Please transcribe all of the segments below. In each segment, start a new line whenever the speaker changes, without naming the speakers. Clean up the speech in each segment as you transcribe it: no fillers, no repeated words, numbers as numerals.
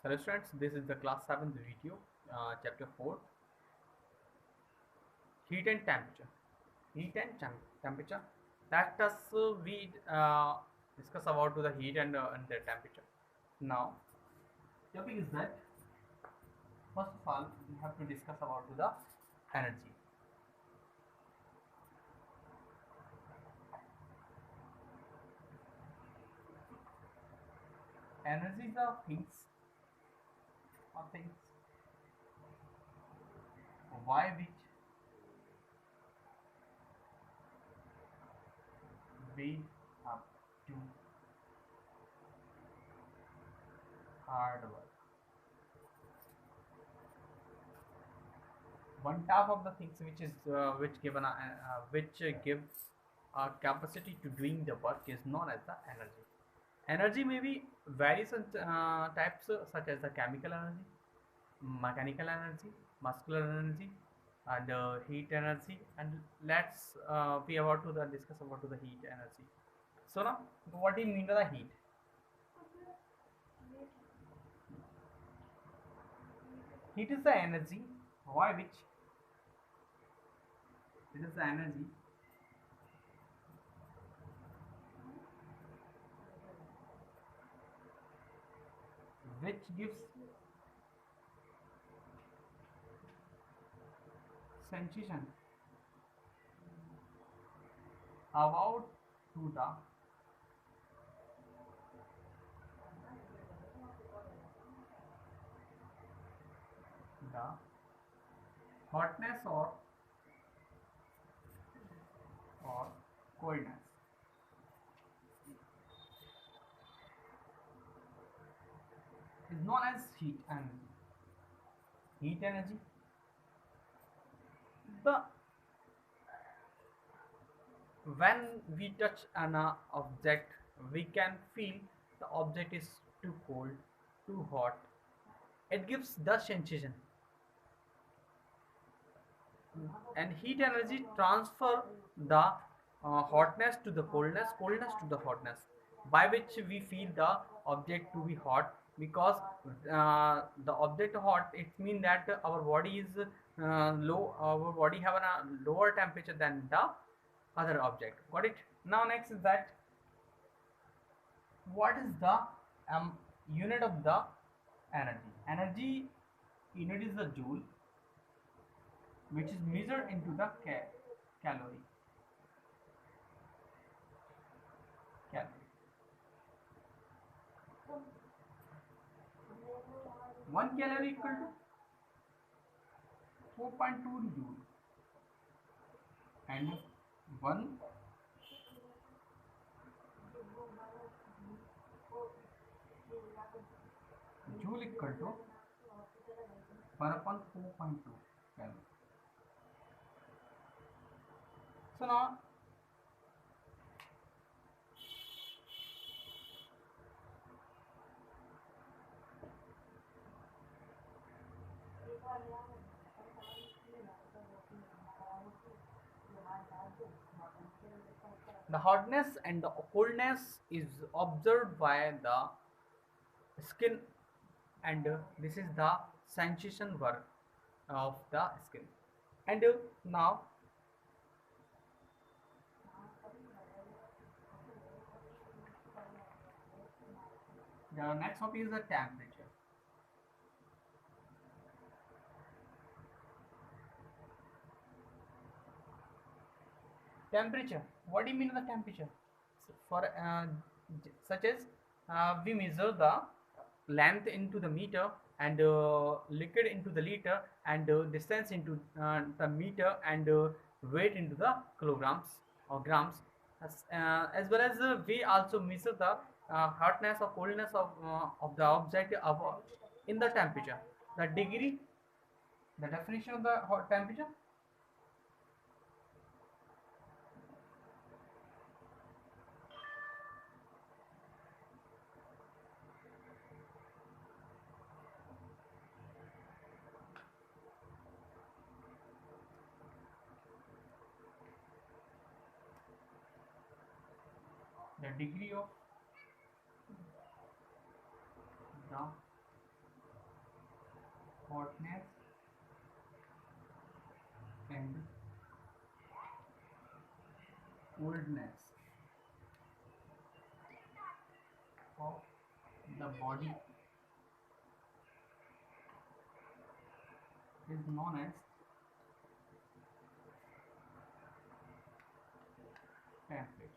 Hello students, this is the class 7th video, chapter 4, heat and temperature. Heat and temperature. Let us we discuss about the heat and the temperature. Now, topic is that first of all we have to discuss about the energy. Energy is the things or things by which we have to hard work. One type of the things which is which given which gives a capacity to doing the work is known as the energy. Energy may be various types such as the chemical energy, mechanical energy, muscular energy, and heat energy. And let's we about to discuss about the heat energy. So now, what do you mean by the heat? Heat is the energy by which it is the energy which gives sensation about to the hotness or coldness is known as heat energy. Heat energy. The when we touch an object, we can feel the object is too cold, too hot. It gives the sensation, and heat energy transfer the hotness to the coldness, coldness to the hotness, by which we feel the object to be hot. Because the object hot, it means that our body is low, our body have a lower temperature than the other object. Got it? Now next is that what is the unit of the energy? Energy unit is the joule, which is measured into the calorie. Calorie. 1 calorie equal to 4.2 joule, and 1 joule equal to 1 upon 4.2 calorie. So now the hotness and the coldness is observed by the skin, and this is the sensation work of the skin. And now the next topic is the temperature. Temperature. What do you mean by temperature? For such as we measure the length into the meter, and liquid into the liter, and distance into the meter, and weight into the kilograms or grams. As well as we also measure the hotness or coldness of the object in the temperature. The degree, the definition of the hot temperature. The degree of the hotness and coldness of the body is known as temperature.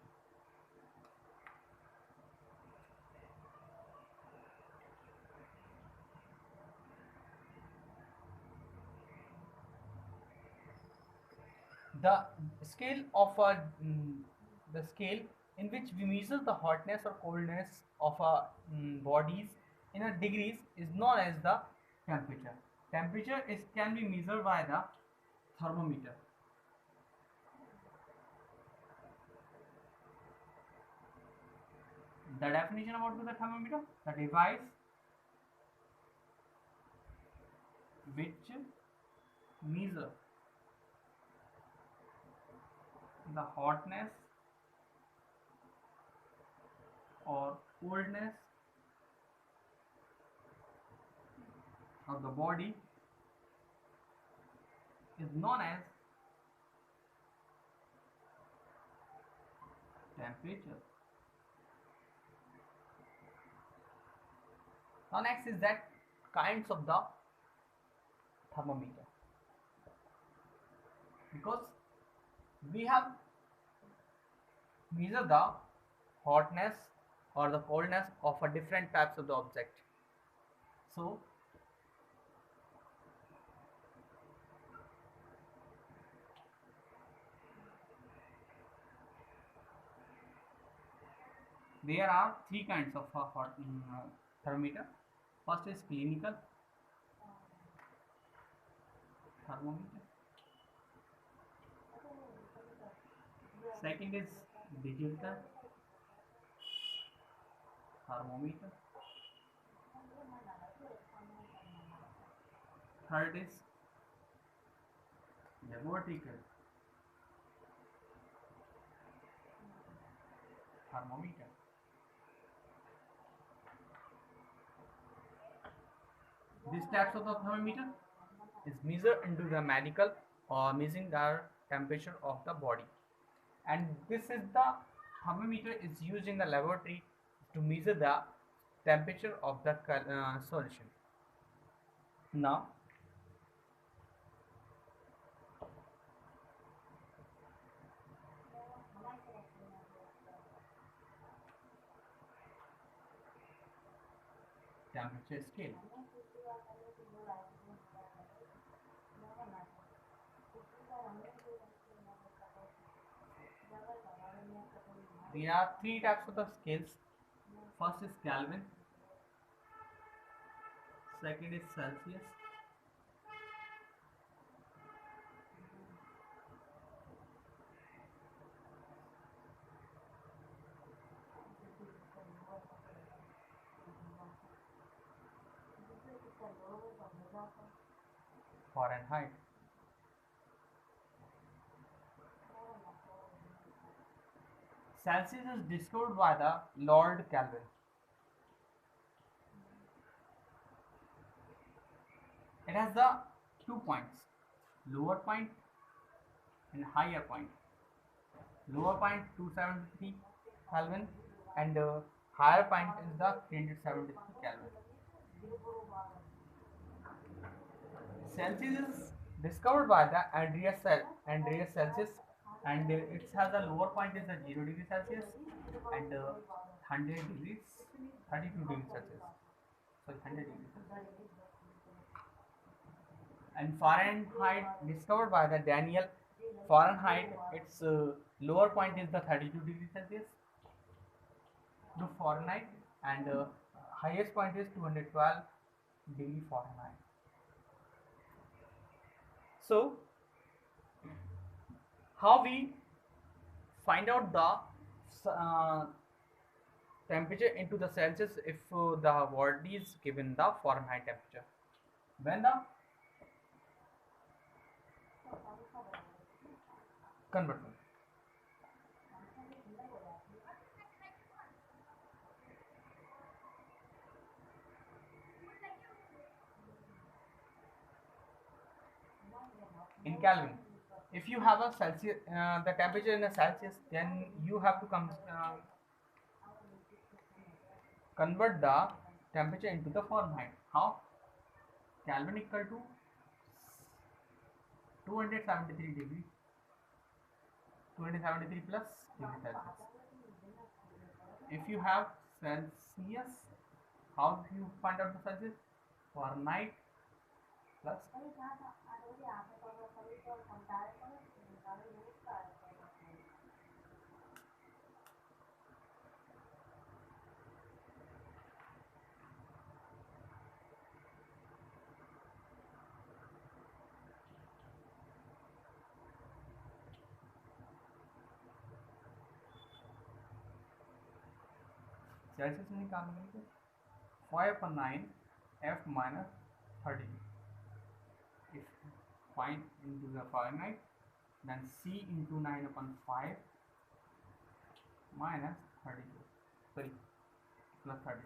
The scale of a the scale in which we measure the hotness or coldness of a bodies in a degrees is known as the temperature. Temperature is can be measured by the thermometer. The definition about the thermometer: the device which measure the hotness or coldness of the body is known as temperature. Now next is that kinds of the thermometer, because we have measure the hotness or the coldness of a different types of the object. So there are three kinds of thermometer. First is clinical thermometer. Second is digital thermometer. Third is laboratory thermometer. These types of the thermometer is measured into the medical or measuring the temperature of the body, and this is the thermometer is used in the laboratory to measure the temperature of the solution. Now temperature scale. There are three types of the scales. First is Kelvin, second is Celsius, Fahrenheit. Celsius is discovered by the Lord Kelvin. It has the 2 points, lower point and higher point. Lower point 273 Kelvin and higher point is the 373 Kelvin. Celsius is discovered by the Andreas Celsius, and it has a lower point is the 0 degree Celsius and 100 degrees 32 degrees Celsius. So 100 degrees Celsius. And Fahrenheit discovered by the Daniel Fahrenheit. Its lower point is the 32 degrees Celsius to Fahrenheit, and highest point is 212 degree Fahrenheit. So how we find out the temperature into the Celsius if the body is given the Fahrenheit temperature? When the converter, in Kelvin. If you have a Celsius, the temperature in a Celsius, then you have to convert the temperature into the Fahrenheit. How? Kelvin equal to 273 degree, 273 plus degree Celsius. If you have Celsius, how do you find out the Celsius? Fahrenheit plus Celsius में निकालेंगे 5/9 F minus 32. If find into the Fahrenheit, then C into 9/5 minus 32. Sorry, plus 32.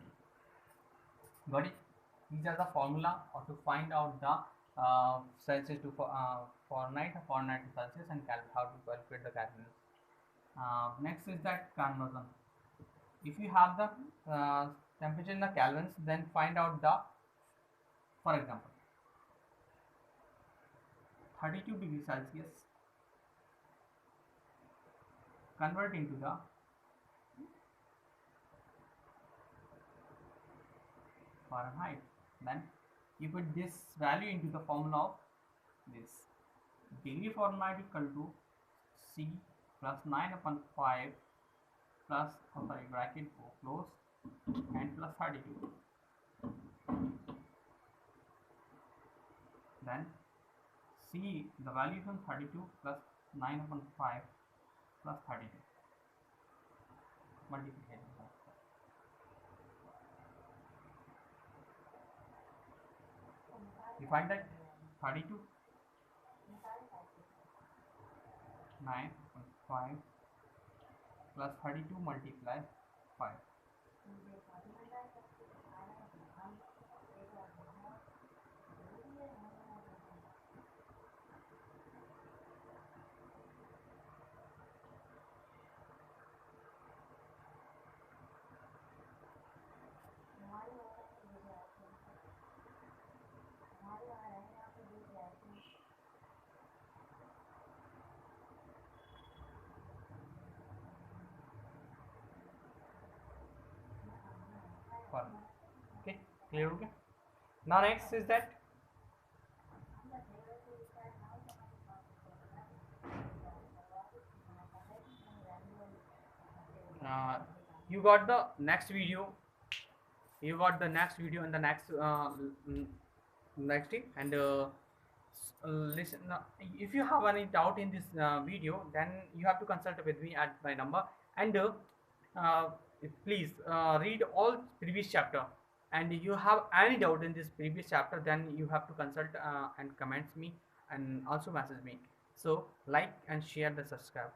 Got it? These are the formula or to find out the Celsius to Fahrenheit to Celsius, and how to calculate the Kelvin. Next is that conversion. If you have the temperature in the Kelvins, then find out the, for example, 32 degrees Celsius, convert into the Fahrenheit. Then you put this value into the formula of this. Degree Fahrenheit equal to C plus 9/5 plus, bracket close, and plus 32. Then C, the value from 32 plus 9/5 plus 32. Multiplication. You find that 32 9/5 plus 32 multiply 5. Okay, clear? Okay. Now next is that you got the next video. You got the next video and the next thing, and listen. If you have any doubt in this video, then you have to consult with me at my number, and uh, please read all previous chapter. And you have any doubt in this previous chapter, then you have to consult and comments me, and also message me. So like and share the subscribe.